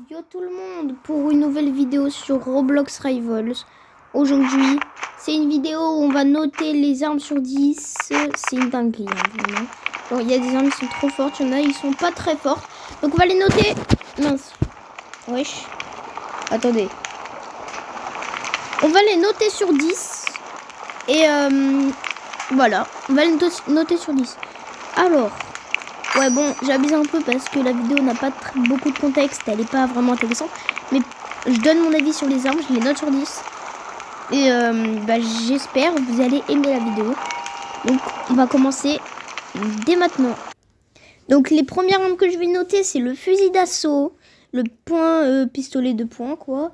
Yo tout le monde pour une nouvelle vidéo sur Roblox Rivals. Aujourd'hui, c'est une vidéo où on va noter les armes sur 10. C'est une dinguerie, hein, vraiment. Bon, il y a des armes qui sont trop fortes, il y en a qui sont pas très fortes. Donc on va les noter. Mince. Wesh. Attendez. On va les noter sur 10. Et voilà. On va les noter sur 10. Alors... Ouais bon, j'abuse un peu parce que la vidéo n'a pas beaucoup de contexte, elle est pas vraiment intéressante. Mais je donne mon avis sur les armes, je les note sur 10. Et j'espère que vous allez aimer la vidéo. Donc on va commencer dès maintenant. Donc les premières armes que je vais noter, c'est le fusil d'assaut, le pistolet de poing quoi.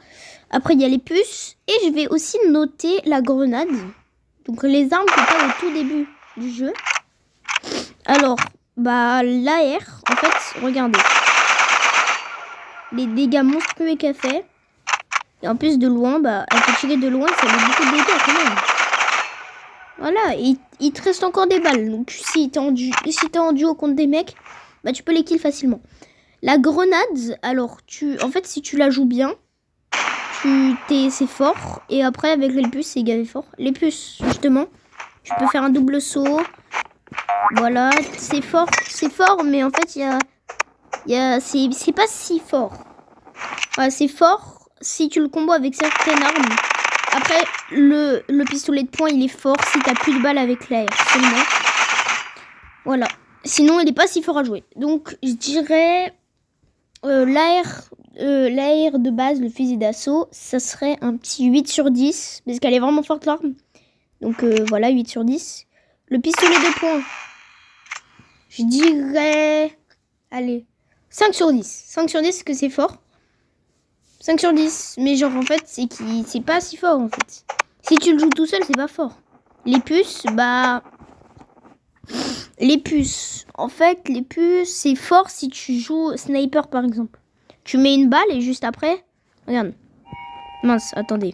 Après il y a les puces et je vais aussi noter la grenade. Donc les armes que t'as au tout début du jeu. Alors... l'AR, en fait, regardez. Les dégâts monstrueux qu'elle fait. Et en plus, de loin, elle peut tirer de loin, ça fait beaucoup de dégâts quand même. Voilà, et il te reste encore des balles. Donc, si t'es en duo contre des mecs, tu peux les kill facilement. La grenade, alors, en fait, si tu la joues bien, c'est fort. Et après, avec les puces, c'est gavé fort. Les puces, justement, tu peux faire un double saut. Voilà, c'est fort, mais en fait, c'est pas si fort. Voilà, c'est fort si tu le combos avec certaines armes. Après, le pistolet de poing, il est fort si t'as plus de balles avec l'AR seulement. Voilà. Sinon, il est pas si fort à jouer. Donc, je dirais l'AR de base, le fusil d'assaut, ça serait un petit 8 sur 10. Parce qu'elle est vraiment forte, l'arme. Donc, voilà, 8 sur 10. Le pistolet de poing. Je dirais... Allez. 5 sur 10. 5 sur 10, parce que c'est fort. 5 sur 10. Mais genre, en fait, c'est pas si fort, en fait. Si tu le joues tout seul, c'est pas fort. Les puces, Les puces. En fait, les puces, c'est fort si tu joues sniper, par exemple. Tu mets une balle et juste après... Regarde. Mince, attendez.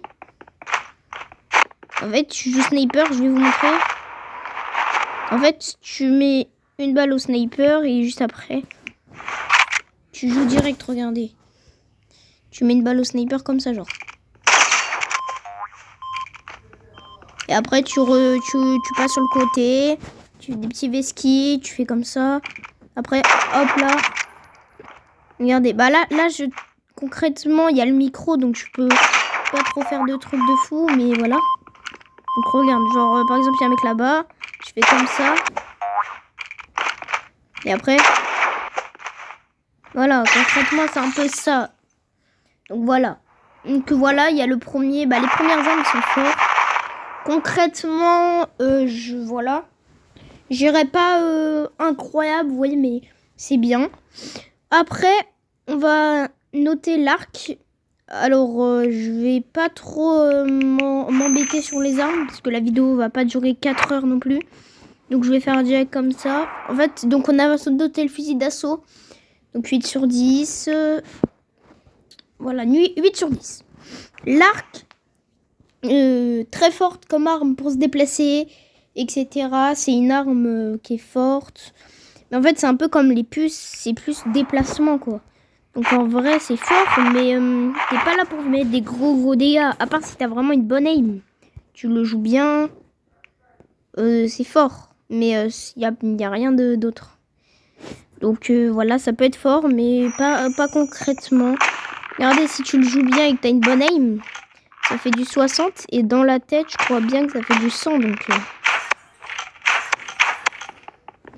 En fait, tu joues sniper, je vais vous montrer. En fait, tu mets... une balle au sniper et juste après tu joues direct, regardez. Tu mets une balle au sniper comme ça genre. Et après tu passes sur le côté, tu fais des petits vesquis, tu fais comme ça. Après hop là. Regardez, là concrètement il y a le micro donc je peux pas trop faire de trucs de fou mais voilà. Donc regarde, genre par exemple il y a un mec là-bas, je fais comme ça. Et après, voilà, concrètement, c'est un peu ça. Donc voilà. Donc voilà, il y a le premier. Les premières armes sont fortes. Concrètement, voilà. J'irai pas incroyable, vous voyez, mais c'est bien. Après, on va noter l'arc. Alors, je vais pas trop m'embêter sur les armes, parce que la vidéo va pas durer 4 heures non plus. Donc je vais faire un direct comme ça. En fait, donc on a noté le fusil d'assaut. Donc 8 sur 10. Voilà, 8 sur 10. L'arc, très forte comme arme pour se déplacer, etc. C'est une arme qui est forte. Mais en fait, c'est un peu comme les puces, c'est plus déplacement, quoi. Donc en vrai, c'est fort, mais t'es pas là pour mettre des gros dégâts. À part si t'as vraiment une bonne aim. Tu le joues bien, c'est fort. Mais il y a rien d'autre. Donc voilà, ça peut être fort, mais pas concrètement. Regardez, si tu le joues bien et que tu as une bonne aim, ça fait du 60. Et dans la tête, je crois bien que ça fait du 100. Donc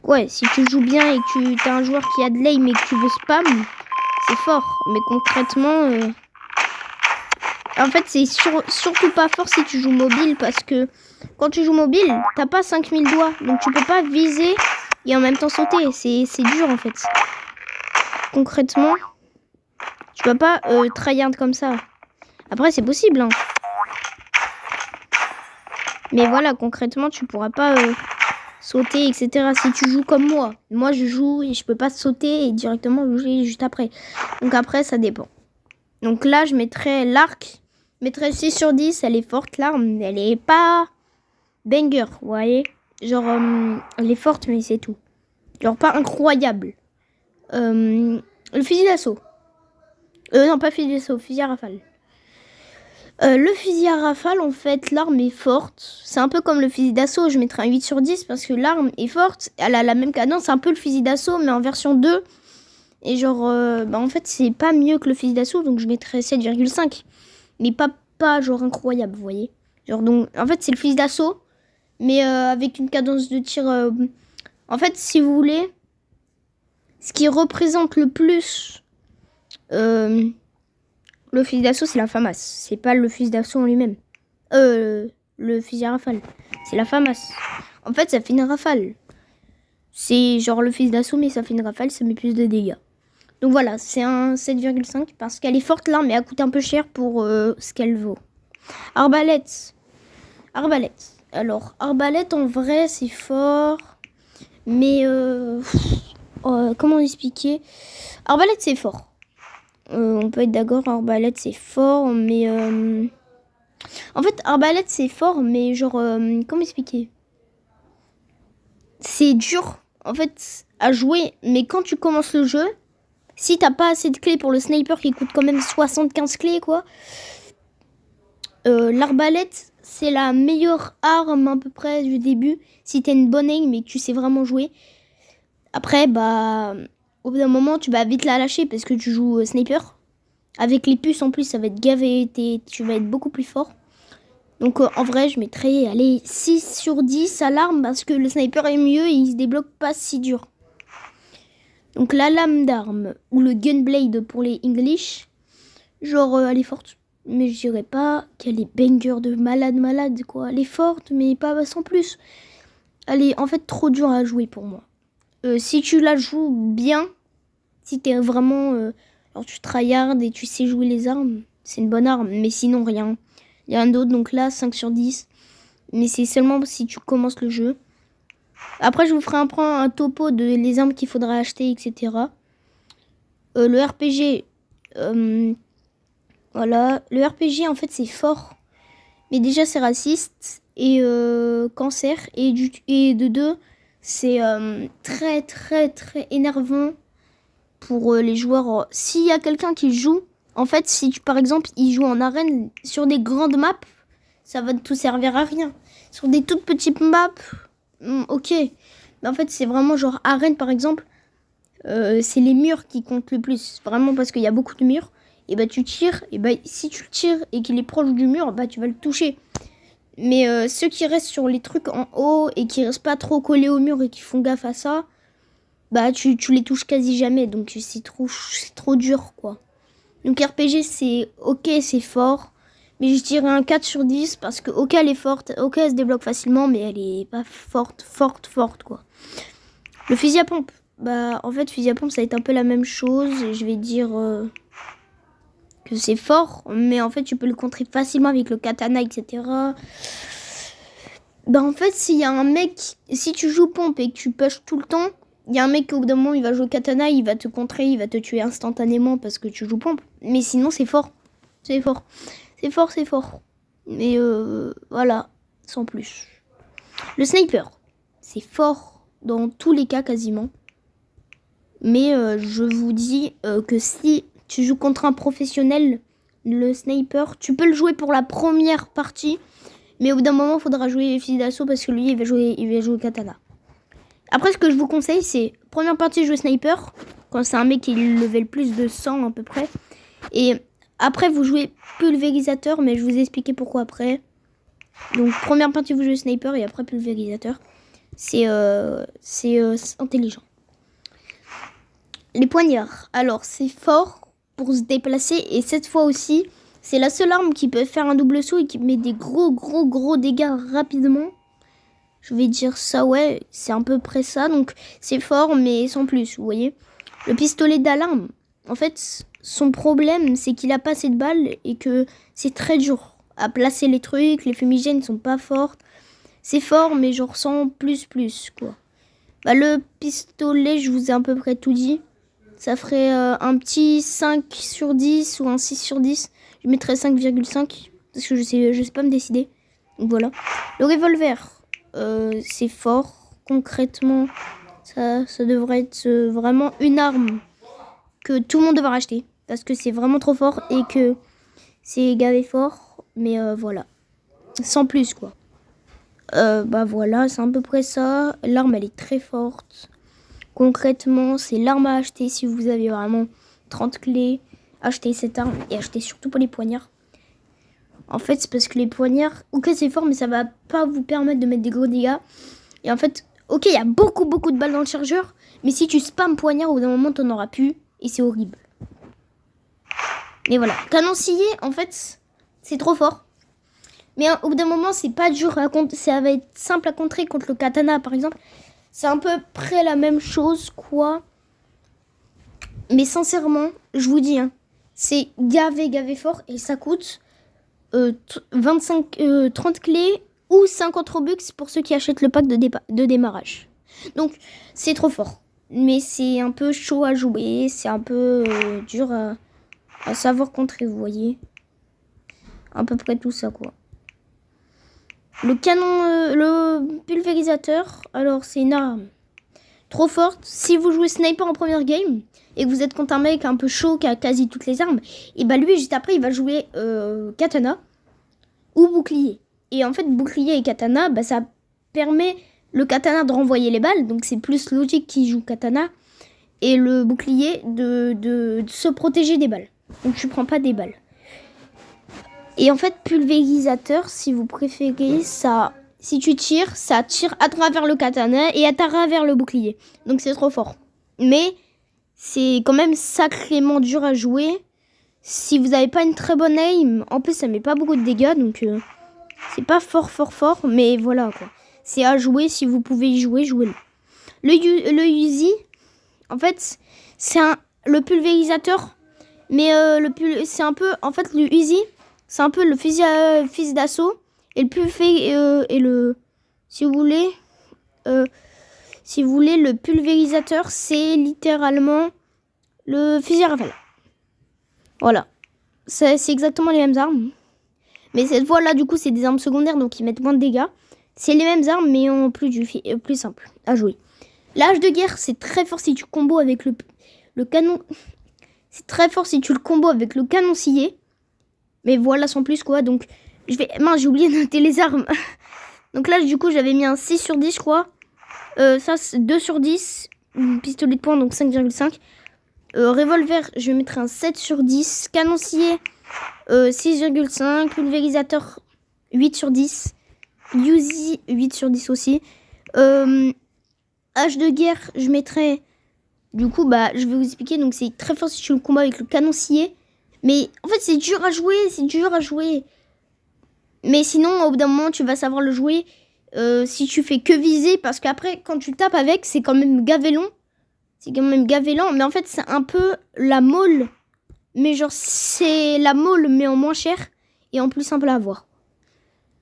ouais, si tu joues bien et que tu as un joueur qui a de l'aim et que tu veux spam, c'est fort. Mais concrètement... En fait, c'est surtout pas fort si tu joues mobile parce que quand tu joues mobile, t'as pas 5000 doigts. Donc tu peux pas viser et en même temps sauter. C'est dur en fait. Concrètement, tu peux pas tryhard comme ça. Après, c'est possible. Hein. Mais voilà, concrètement, tu pourras pas sauter, etc. Si tu joues comme moi. Moi, je joue et je peux pas sauter et directement jouer juste après. Donc après, ça dépend. Donc là, je mettrais l'arc. Je mettrais 6 sur 10. Elle est forte, l'arme. Elle est pas banger, vous voyez. Genre, elle est forte, mais c'est tout. Genre, pas incroyable. Le fusil d'assaut. Non, pas fusil d'assaut, fusil à rafale. Le fusil à rafale, en fait, l'arme est forte. C'est un peu comme le fusil d'assaut, je mettrais un 8 sur 10 parce que l'arme est forte. Elle a la même cadence, c'est un peu le fusil d'assaut, mais en version 2. Et genre, en fait, c'est pas mieux que le fusil d'assaut, donc je mettrais 7,5. Mais pas genre incroyable, vous voyez. Genre, donc, en fait, c'est le fusil d'assaut, mais avec une cadence de tir... En fait, si vous voulez, ce qui représente le plus... le fusil d'assaut, c'est la FAMAS. C'est pas le fusil d'assaut en lui-même. Le fusil à rafale. C'est la FAMAS. En fait, ça fait une rafale. C'est genre le fusil d'assaut, mais ça fait une rafale, ça met plus de dégâts. Donc voilà, c'est un 7,5 parce qu'elle est forte là, mais elle coûte un peu cher pour ce qu'elle vaut. Arbalète. Alors, arbalète, en vrai, c'est fort. Mais, comment expliquer? Arbalète, c'est fort. On peut être d'accord, arbalète c'est fort, mais en fait arbalète c'est fort, mais genre comment expliquer? C'est dur en fait à jouer, mais quand tu commences le jeu, si t'as pas assez de clés pour le sniper qui coûte quand même 75 clés quoi, l'arbalète c'est la meilleure arme à peu près du début si t'as une bonne aim et que tu sais vraiment jouer. Après au bout d'un moment tu vas vite la lâcher parce que tu joues sniper. Avec les puces en plus, ça va être gavé, tu vas être beaucoup plus fort. Donc en vrai, je mettrais 6 sur 10 à l'arme parce que le sniper est mieux et il se débloque pas si dur. Donc la lame d'arme ou le gunblade pour les English, genre elle est forte. Mais je dirais pas qu'elle est banger de malade quoi. Elle est forte mais pas sans plus. Elle est en fait trop dure à jouer pour moi. Si tu la joues bien, si t'es vraiment... alors tu tryhard et tu sais jouer les armes, c'est une bonne arme, mais sinon rien. Il y a un d'autre, donc là 5 sur 10. Mais c'est seulement si tu commences le jeu. Après je vous ferai un topo de les armes qu'il faudra acheter, etc. Le RPG, voilà. Le RPG en fait c'est fort. Mais déjà c'est raciste et cancer. Et de deux, c'est très énervant. Pour les joueurs, s'il y a quelqu'un qui joue, en fait, si par exemple, il joue en arène sur des grandes maps, ça va tout servir à rien. Sur des toutes petites maps, ok. Mais en fait, c'est vraiment genre arène, par exemple, c'est les murs qui comptent le plus. Vraiment parce qu'il y a beaucoup de murs. Et tu tires, et si tu le tires et qu'il est proche du mur, tu vas le toucher. Mais ceux qui restent sur les trucs en haut et qui restent pas trop collés au mur et qui font gaffe à ça, tu les touches quasi jamais, donc c'est trop dur, quoi. Donc RPG, c'est ok, c'est fort, mais je dirais un 4 sur 10, parce que ok, elle est forte, ok, elle se débloque facilement, mais elle est pas forte, quoi. Le fusil à pompe, en fait, fusil à pompe, ça va être un peu la même chose, et je vais dire que c'est fort, mais en fait, tu peux le contrer facilement avec le katana, etc. En fait, s'il y a un mec, si tu joues pompe et que tu push tout le temps, il y a un mec qui au bout d'un moment il va jouer katana, il va te contrer, il va te tuer instantanément parce que tu joues pompe. Mais sinon c'est fort. C'est fort. Mais voilà, sans plus. Le sniper, c'est fort dans tous les cas quasiment. Mais je vous dis que si tu joues contre un professionnel, le sniper, tu peux le jouer pour la première partie. Mais au bout d'un moment, il faudra jouer fusil d'assaut parce que lui, il va jouer katana. Après, ce que je vous conseille, c'est première partie jouer sniper, quand c'est un mec qui level plus de 100 à peu près. Et après, vous jouez pulvérisateur, mais je vous ai expliqué pourquoi après. Donc, première partie, vous jouez sniper et après pulvérisateur. C'est intelligent. Les poignards. Alors, c'est fort pour se déplacer et cette fois aussi, c'est la seule arme qui peut faire un double saut et qui met des gros dégâts rapidement. Je vais dire ça, ouais, c'est à peu près ça. Donc, c'est fort, mais sans plus, vous voyez. Le pistolet d'alarme, en fait, son problème, c'est qu'il a pas assez de balles et que c'est très dur à placer les trucs. Les fumigènes sont pas fortes. C'est fort, mais genre sans plus, quoi. Le pistolet, je vous ai à peu près tout dit. Ça ferait un petit 5 sur 10 ou un 6 sur 10. Je mettrais 5,5 parce que je sais pas me décider. Donc voilà. Le revolver. C'est fort. Concrètement, ça devrait être vraiment une arme que tout le monde devrait acheter. parce que c'est vraiment trop fort et que c'est gavé fort. Mais voilà, sans plus quoi. Bah voilà, c'est à peu près ça. L'arme, elle est très forte. Concrètement, c'est l'arme à acheter si vous avez vraiment 30 clés. Achetez cette arme et achetez surtout pas les poignards. En fait, c'est parce que les poignards, ok, c'est fort, mais ça va pas vous permettre de mettre des gros dégâts. Et en fait, ok, il y a beaucoup de balles dans le chargeur, mais si tu spams poignard, au bout d'un moment, t'en auras plus et c'est horrible. Mais voilà, canoncier, en fait, c'est trop fort. Mais au bout d'un moment, c'est pas dur à contrer, ça va être simple à contrer contre le katana, par exemple. C'est à peu près la même chose, quoi. Mais sincèrement, je vous dis, hein, c'est gavé fort et ça coûte 30 clés ou 50 Robux pour ceux qui achètent le pack de démarrage. Donc, c'est trop fort. Mais c'est un peu chaud à jouer, c'est un peu dur à savoir contrer, vous voyez. À peu près tout ça, quoi. Le canon, le pulvérisateur, alors c'est une arme trop forte. Si vous jouez sniper en première game et que vous êtes contre un mec un peu chaud qui a quasi toutes les armes, et bah lui juste après il va jouer katana ou bouclier. Et en fait bouclier et katana, bah ça permet le katana de renvoyer les balles, donc c'est plus logique qu'il joue katana, et le bouclier de se protéger des balles. Donc tu prends pas des balles. Et en fait, pulvérisateur, si vous préférez, ça, si tu tires, ça tire à travers le katana et à travers le bouclier. Donc c'est trop fort. Mais c'est quand même sacrément dur à jouer. Si vous n'avez pas une très bonne aim, en plus ça met pas beaucoup de dégâts, donc c'est pas fort. Mais voilà quoi. C'est à jouer, si vous pouvez y jouer, jouez-le. Le Uzi, en fait, c'est le pulvérisateur, mais c'est un peu, en fait, le Uzi. C'est un peu le fusil d'assaut et si vous voulez le pulvérisateur, c'est littéralement le fusil à rafale. Voilà, c'est exactement les mêmes armes, mais cette fois là du coup c'est des armes secondaires donc ils mettent moins de dégâts. C'est les mêmes armes mais en plus simple à jouer. L'âge de guerre, c'est très fort si tu combos avec le canon. C'est très fort si tu le combos avec le canoncier. Mais voilà, sans plus quoi. Donc, j'ai oublié de noter les armes. Donc là, du coup, j'avais mis un 6 sur 10, je crois. Ça, c'est 2 sur 10. Pistolet de poing, donc 5,5. Revolver, je vais mettre un 7 sur 10. Canoncier, 6,5. Pulvérisateur, 8 sur 10. Uzi, 8 sur 10 aussi. Hache de guerre, je mettrais... Du coup, bah, je vais vous expliquer. Donc, c'est très fort si tu le combats avec le canoncier. Mais en fait, c'est dur à jouer, Mais sinon, au bout d'un moment, tu vas savoir le jouer si tu fais que viser. Parce qu'après, quand tu tapes avec, c'est quand même gavé long. Mais en fait, c'est un peu la maul. Mais genre, c'est la maul, mais en moins cher. Et en plus simple à avoir.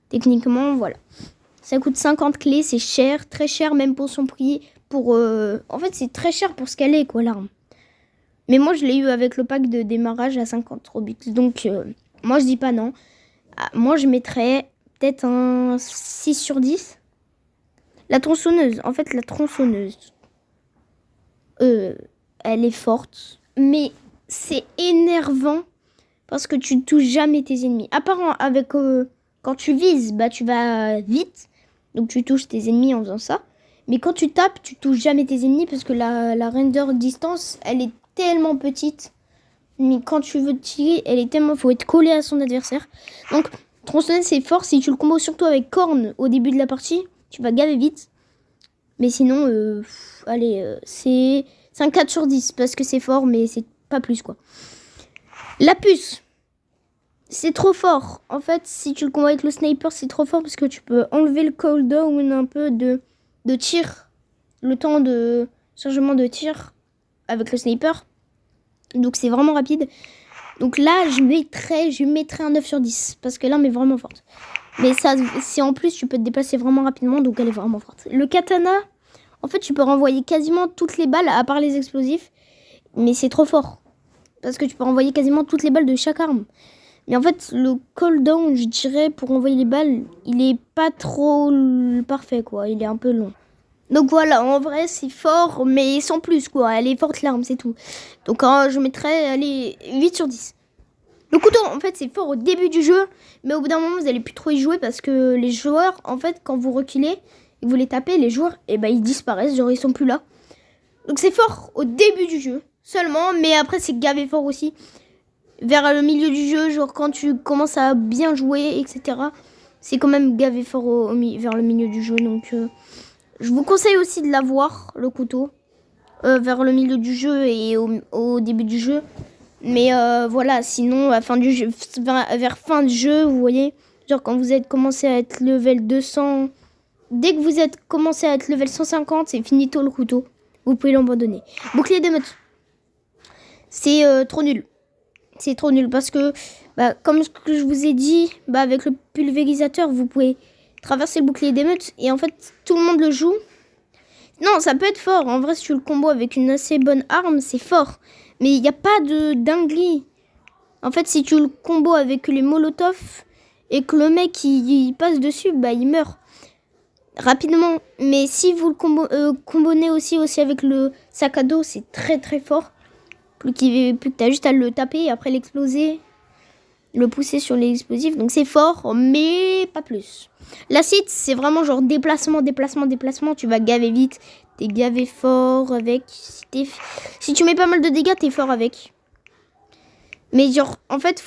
Techniquement, voilà. Ça coûte 50 clés, c'est cher. Très cher, même pour son prix. En fait, c'est très cher pour ce qu'elle est, quoi, l'arme. Mais moi, je l'ai eu avec le pack de démarrage à 50 Robux. Donc, moi, je dis pas non. Moi, je mettrais peut-être un 6 sur 10. La tronçonneuse. En fait, la tronçonneuse, elle est forte. Mais c'est énervant parce que tu ne touches jamais tes ennemis. Apparemment, quand tu vises, bah, tu vas vite. Donc, tu touches tes ennemis en faisant ça. Mais quand tu tapes, tu touches jamais tes ennemis parce que la render distance, elle est tellement petite, mais quand tu veux tirer, faut être collé à son adversaire. Donc tronçonneuse, c'est fort si tu le combos surtout avec corne au début de la partie, tu vas gaver vite. Mais sinon, c'est un 4 sur 10 parce que c'est fort, mais c'est pas plus quoi. La puce, c'est trop fort. En fait, si tu le combats avec le sniper, c'est trop fort parce que tu peux enlever le cooldown un peu de tir, le temps de chargement de tir avec le sniper. Donc c'est vraiment rapide. Donc là, je mettrais un 9 sur 10. Parce que l'arme est vraiment forte. Mais ça, c'est en plus, tu peux te déplacer vraiment rapidement. Donc elle est vraiment forte. Le katana, en fait, tu peux renvoyer quasiment toutes les balles, à part les explosifs. Mais c'est trop fort. Parce que tu peux renvoyer quasiment toutes les balles de chaque arme. Mais en fait, le cooldown, je dirais, pour envoyer les balles, il est pas trop parfait, quoi. Il est un peu long. Donc voilà, en vrai, c'est fort, mais sans plus, quoi. Elle est forte l'arme, c'est tout. Donc je mettrais, allez, 8 sur 10. Le couteau, en fait, c'est fort au début du jeu, mais au bout d'un moment, vous allez plus trop y jouer parce que les joueurs, en fait, quand vous reculez et vous les tapez, les joueurs, ils disparaissent, genre ils sont plus là. Donc c'est fort au début du jeu, seulement, mais après c'est gavé fort aussi. Vers le milieu du jeu, genre quand tu commences à bien jouer, etc. C'est quand même gavé fort vers le milieu du jeu, donc je vous conseille aussi de l'avoir, le couteau, vers le milieu du jeu et au début du jeu. Mais voilà, sinon, à fin du jeu, vers fin de jeu, vous voyez, genre quand vous êtes commencé à être level 200, dès que vous êtes commencé à être level 150, c'est finito le couteau. Vous pouvez l'abandonner. Bouclier d'émeute. C'est trop nul. C'est trop nul parce que, comme ce que je vous ai dit, avec le pulvérisateur, vous pouvez traverser le bouclier d'émeute et en fait, tout le monde le joue. Non, ça peut être fort. En vrai, si tu le combo avec une assez bonne arme, c'est fort. Mais il n'y a pas de dinguerie. En fait, si tu le combo avec les molotovs et que le mec il passe dessus, il meurt rapidement. Mais si vous le combinez aussi avec le sac à dos, c'est très très fort. Plus que tu as juste à le taper et après l'exploser, le pousser sur l'explosif. Donc c'est fort, mais pas plus. L'acide, c'est vraiment genre déplacement. Tu vas gaver vite. T'es gavé fort avec. Si tu mets pas mal de dégâts, t'es fort avec. Mais genre, en fait,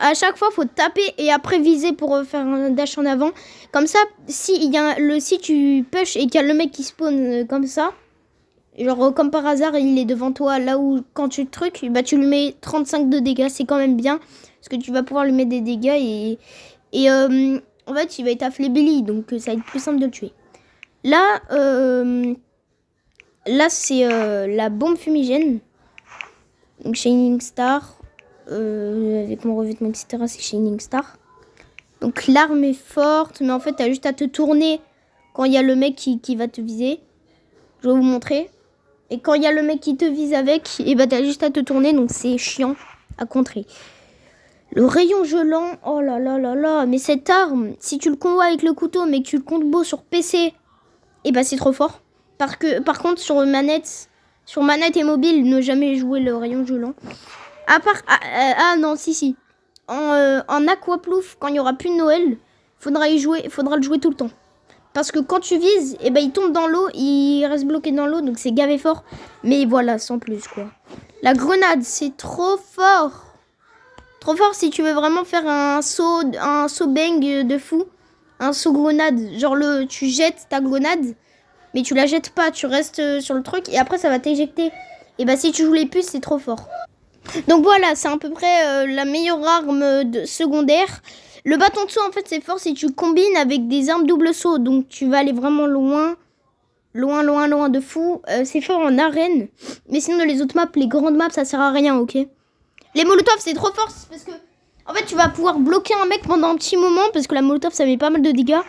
à chaque fois, faut taper et après viser pour faire un dash en avant. Comme ça, si tu push et qu'il y a le mec qui spawn comme ça, genre comme par hasard, il est devant toi, là où quand tu trucs, tu lui mets 35 de dégâts. C'est quand même bien, parce que tu vas pouvoir lui mettre des dégâts et en fait, il va être affaibli, donc ça va être plus simple de le tuer. Là, c'est la bombe fumigène. Donc Shining Star. Avec mon revêtement, etc. C'est Shining Star. Donc l'arme est forte, mais en fait, t'as juste à te tourner quand il y a le mec qui va te viser. Je vais vous montrer. Et quand il y a le mec qui te vise avec, t'as juste à te tourner, donc c'est chiant à contrer. Le rayon gelant, oh là là là là, mais cette arme, si tu le combats avec le couteau, mais que tu le combos sur PC, c'est trop fort. Par contre, sur manette et mobile, ne jamais jouer le rayon gelant. À part, non, si. En Aquaplouf, quand il n'y aura plus de Noël, faudra le jouer tout le temps. Parce que quand tu vises, il tombe dans l'eau, il reste bloqué dans l'eau, donc c'est gavé fort. Mais voilà, sans plus, quoi. La grenade, c'est trop fort. Trop fort si tu veux vraiment faire un saut bang de fou. Un saut grenade. Genre, tu jettes ta grenade, mais tu la jettes pas, tu restes sur le truc, et après ça va t'éjecter. Si tu joues les puces, c'est trop fort. Donc voilà, c'est à peu près la meilleure arme secondaire. Le bâton de saut, en fait, c'est fort si tu combines avec des armes double saut. Donc tu vas aller vraiment loin de fou. C'est fort en arène. Mais sinon, dans les autres maps, les grandes maps, ça sert à rien, ok? Les molotovs, c'est trop fort parce que, en fait, tu vas pouvoir bloquer un mec pendant un petit moment. Parce que la molotov, ça met pas mal de dégâts.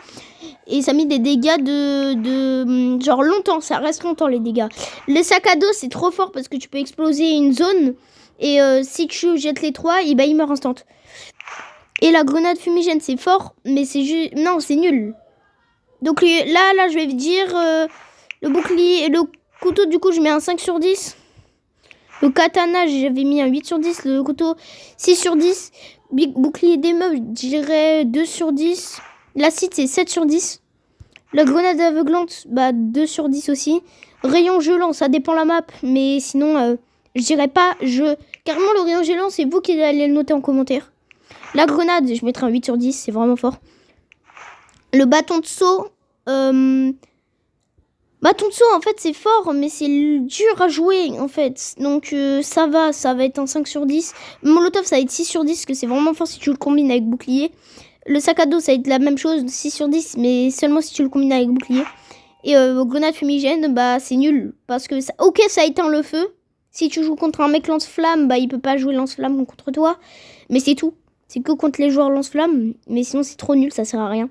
Et ça met des dégâts de genre longtemps. Ça reste longtemps, les dégâts. Les sacs à dos, c'est trop fort parce que tu peux exploser une zone. Et si tu jettes les trois, il meurt instant. Et la grenade fumigène, c'est fort, mais c'est juste... Non, c'est nul. Donc là, je vais dire... le bouclier et le couteau, du coup, je mets un 5 sur 10. Le katana, j'avais mis un 8 sur 10. Le couteau, 6 sur 10. Bouclier d'émeute, je dirais 2 sur 10. L'acide, c'est 7 sur 10. La grenade aveuglante, 2 sur 10 aussi. Rayon gelant, ça dépend la map. Mais sinon... je dirais pas, carrément le rayon gelant, c'est vous qui allez le noter en commentaire. La grenade, je mettrai un 8 sur 10, c'est vraiment fort. Le bâton de saut, en fait, c'est fort, mais c'est dur à jouer, en fait. Donc, ça va être un 5 sur 10. Molotov, ça va être 6 sur 10, parce que c'est vraiment fort si tu le combines avec bouclier. Le sac à dos, ça va être la même chose, 6 sur 10, mais seulement si tu le combines avec bouclier. Et grenade fumigène, c'est nul, parce que, ça éteint le feu. Si tu joues contre un mec lance-flamme, il peut pas jouer lance-flamme contre toi. Mais c'est tout. C'est que contre les joueurs lance-flamme. Mais sinon, c'est trop nul, ça sert à rien.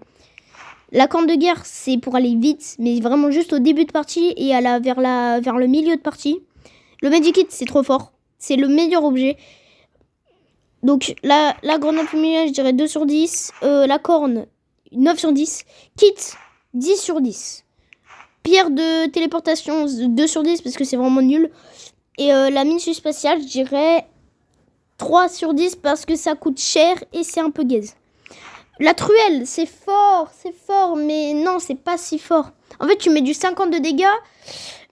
La corne de guerre, c'est pour aller vite. Mais vraiment juste au début de partie et vers le milieu de partie. Le medikit, c'est trop fort. C'est le meilleur objet. Donc, la grenade fumigène, je dirais 2 sur 10. La corne, 9 sur 10. Kit, 10 sur 10. pierre de téléportation, 2 sur 10 parce que c'est vraiment nul. Et la mine spatiale, je dirais 3 sur 10 parce que ça coûte cher et c'est un peu gaze. La truelle, c'est fort, mais non, c'est pas si fort. En fait, tu mets du 50 de dégâts,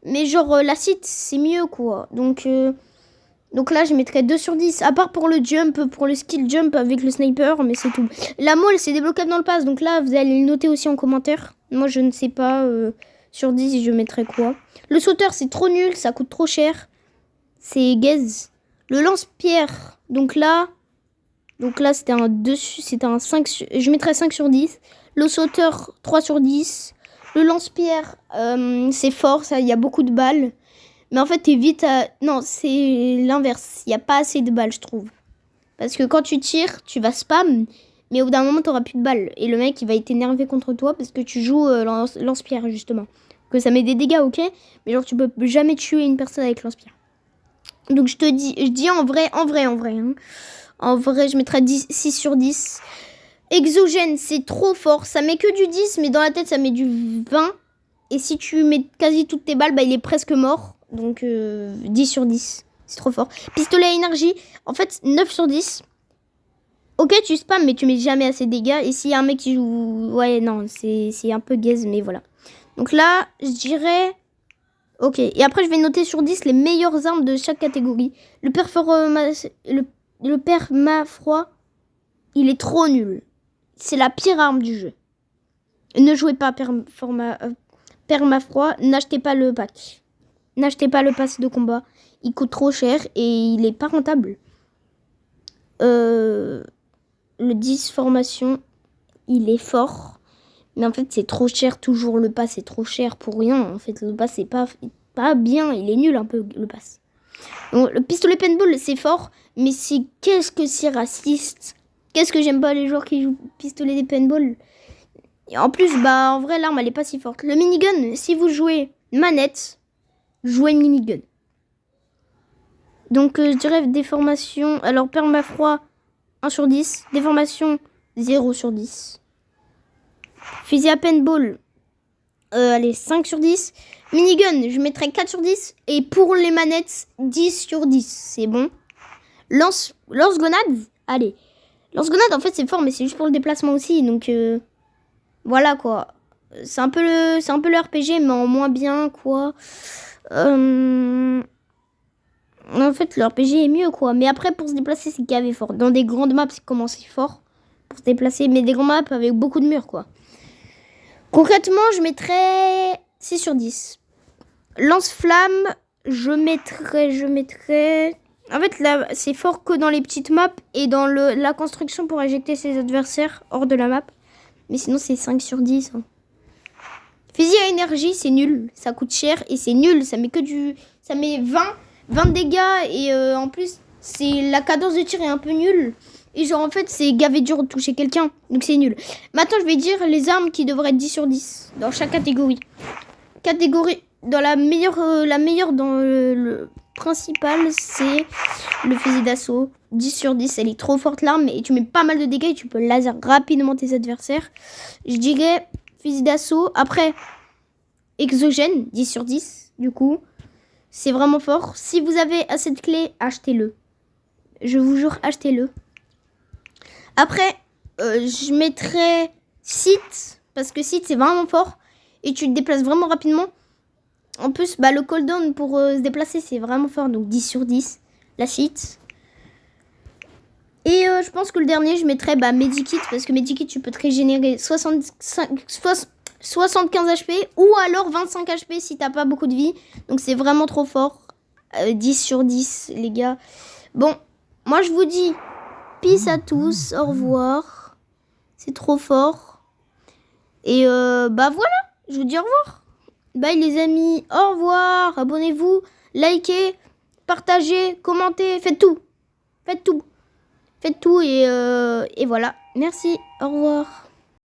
mais genre l'acide, c'est mieux, quoi. Donc là, je mettrais 2 sur 10. À part pour le jump, pour le skill jump avec le sniper, mais c'est tout. La mole, c'est débloquable dans le pass, donc là, vous allez le noter aussi en commentaire. Moi, je ne sais pas, sur 10, je mettrais quoi. Le sauteur, c'est trop nul, ça coûte trop cher. C'est gaze. Le lance-pierre, donc là c'était un 2, c'était un 5, je mettrais 5 sur 10. Le sauteur, 3 sur 10. Le lance-pierre, c'est fort, ça, il y a beaucoup de balles. Mais en fait, t'es vite à... Non, c'est l'inverse. Il n'y a pas assez de balles, je trouve. Parce que quand tu tires, tu vas spam. Mais au bout d'un moment, t'auras plus de balles. Et le mec, il va être énervé contre toi parce que tu joues lance-pierre, justement. Que ça met des dégâts, ok. Mais genre, tu peux jamais tuer une personne avec lance-pierre. Donc, je dis en vrai. Hein. En vrai, je mettrais 6 sur 10. Exogène, c'est trop fort. Ça met que du 10, mais dans la tête, ça met du 20. Et si tu mets quasi toutes tes balles, bah, il est presque mort. Donc 10 sur 10. C'est trop fort. Pistolet à énergie, en fait, 9 sur 10. Ok, tu spams, mais tu mets jamais assez de dégâts. Et s'il y a un mec qui joue... Ouais, non, c'est un peu gaze, mais voilà. Donc là, je dirais... Ok, et après, je vais noter sur 10 les meilleures armes de chaque catégorie. Le permafroid, il est trop nul. C'est la pire arme du jeu. Ne jouez pas permafroid, n'achetez pas le pack. N'achetez pas le pass de combat. Il coûte trop cher et il est pas rentable. Le 10 formation, il est fort. Mais en fait, c'est trop cher. Toujours le pass, c'est trop cher pour rien. En fait, le pass, c'est pas bien. Il est nul un peu, le pass. Donc, le pistolet paintball, c'est fort. Mais qu'est-ce que c'est raciste. Qu'est-ce que j'aime pas les joueurs qui jouent pistolet des paintball. Et en plus, bah, en vrai, l'arme, elle est pas si forte. Le minigun, si vous jouez manette, jouez minigun. Donc, je dirais déformation. Alors, permafroid, 1 sur 10. Déformation, 0 sur 10. Fusil à paintball, allez, 5 sur 10. Minigun, je mettrais 4 sur 10. Et pour les manettes, 10 sur 10. C'est bon. Lance-grenade, allez. Lance-grenade, en fait, c'est fort, mais c'est juste pour le déplacement aussi. Donc, voilà, quoi. C'est un peu le RPG, mais en moins bien, quoi. En fait, le RPG est mieux, quoi. Mais après, pour se déplacer, c'est gavé fort. Dans des grandes maps, c'est commencé fort pour se déplacer. Mais des grandes maps avec beaucoup de murs, quoi. Concrètement, je mettrais 6 sur 10. Lance-flamme, je mettrais... En fait, là, c'est fort que dans les petites maps et dans la construction pour éjecter ses adversaires hors de la map. Mais sinon, c'est 5 sur 10. Hein. Fusil à énergie, c'est nul. Ça coûte cher et c'est nul. Ça met que du... Ça met 20 dégâts et en plus, la cadence de tir est un peu nulle. Et genre, en fait, c'est gavé dur de toucher quelqu'un. Donc, c'est nul. Maintenant, je vais dire les armes qui devraient être 10 sur 10 dans chaque catégorie. Dans la meilleure dans le principal, c'est le fusil d'assaut. 10 sur 10, elle est trop forte l'arme. Et tu mets pas mal de dégâts et tu peux laser rapidement tes adversaires. Je dirais fusil d'assaut. Après, exogène, 10 sur 10, du coup. C'est vraiment fort. Si vous avez assez de clés, achetez-le. Je vous jure, achetez-le. Après, je mettrais site, parce que site, c'est vraiment fort. Et tu te déplaces vraiment rapidement. En plus, bah, le cooldown pour se déplacer, c'est vraiment fort. Donc 10 sur 10, la site. Et je pense que le dernier, je mettrais Medikit. Parce que Medikit, tu peux te régénérer 75 HP. Ou alors 25 HP si t'as pas beaucoup de vie. Donc c'est vraiment trop fort. 10 sur 10, les gars. Bon, moi je vous dis... Peace à tous, au revoir. C'est trop fort. Et bah voilà, je vous dis au revoir. Bye les amis, au revoir. Abonnez-vous, likez, partagez, commentez, faites tout. Faites tout et voilà. Merci, au revoir.